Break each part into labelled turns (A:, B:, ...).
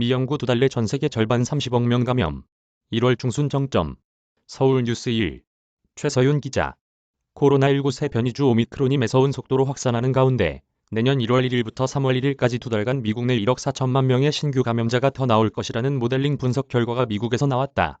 A: 미 연구 2달 내 전세계 절반 30억 명 감염. 1월 중순 정점. 서울뉴스 1. 최서윤 기자. 코로나19 새 변이주 오미크론이 매서운 속도로 확산하는 가운데 내년 1월 1일부터 3월 1일까지 2달간 미국 내 1억 4천만 명의 신규 감염자가 더 나올 것이라는 모델링 분석 결과가 미국에서 나왔다.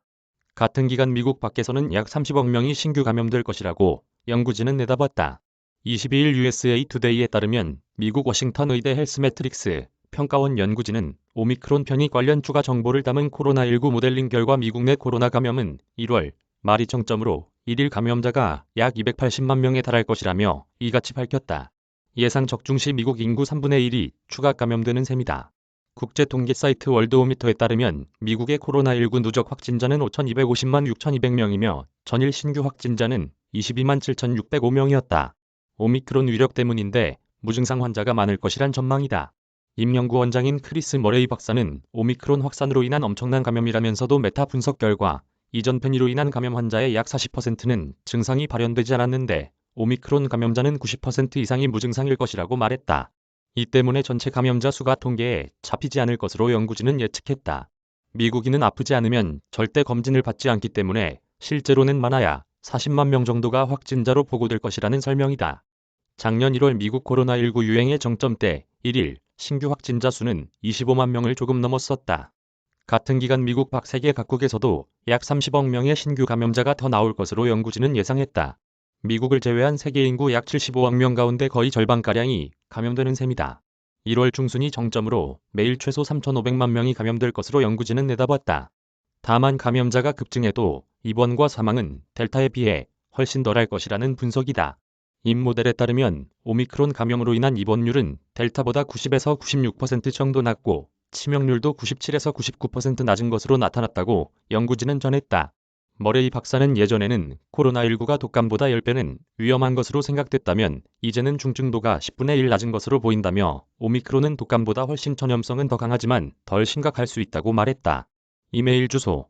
A: 같은 기간 미국 밖에서는 약 30억 명이 신규 감염될 것이라고 연구진은 내다봤다. 22일 USA 투데이에 따르면 미국 워싱턴 의대 헬스매트릭스 평가원 연구진은 오미크론 변이 관련 추가 정보를 담은 코로나19 모델링 결과 미국 내 코로나 감염은 1월 말이 정점으로 1일 감염자가 약 280만 명에 달할 것이라며 이같이 밝혔다. 예상 적중 시 미국 인구 3분의 1이 추가 감염되는 셈이다. 국제통계 사이트 월드오미터에 따르면 미국의 코로나19 누적 확진자는 5,250만 6,200명이며 전일 신규 확진자는 22만 7,605명이었다. 오미크론 위력 때문인데 무증상 환자가 많을 것이란 전망이다. 임 연구원장인 크리스 머레이 박사는 오미크론 확산으로 인한 엄청난 감염이라면서도 메타 분석 결과 이전 변이로 인한 감염 환자의 약 40%는 증상이 발현되지 않았는데 오미크론 감염자는 90% 이상이 무증상일 것이라고 말했다. 이 때문에 전체 감염자 수가 통계에 잡히지 않을 것으로 연구진은 예측했다. 미국인은 아프지 않으면 절대 검진을 받지 않기 때문에 실제로는 많아야 40만 명 정도가 확진자로 보고될 것이라는 설명이다. 작년 1월 미국 코로나19 유행의 정점 때 1일 신규 확진자 수는 25만 명을 조금 넘었었다. 같은 기간 미국 밖 세계 각국에서도 약 30억 명의 신규 감염자가 더 나올 것으로 연구진은 예상했다. 미국을 제외한 세계 인구 약 75억 명 가운데 거의 절반가량이 감염되는 셈이다. 1월 중순이 정점으로 매일 최소 3,500만 명이 감염될 것으로 연구진은 내다봤다. 다만 감염자가 급증해도 입원과 사망은 델타에 비해 훨씬 덜할 것이라는 분석이다. 임 모델에 따르면 오미크론 감염으로 인한 입원율은 델타보다 90에서 96% 정도 낮고 치명률도 97에서 99% 낮은 것으로 나타났다고 연구진은 전했다. 머레이 박사는 예전에는 코로나19가 독감보다 10배는 위험한 것으로 생각됐다면 이제는 중증도가 10분의 1 낮은 것으로 보인다며 오미크론은 독감보다 훨씬 전염성은 더 강하지만 덜 심각할 수 있다고 말했다. 이메일 주소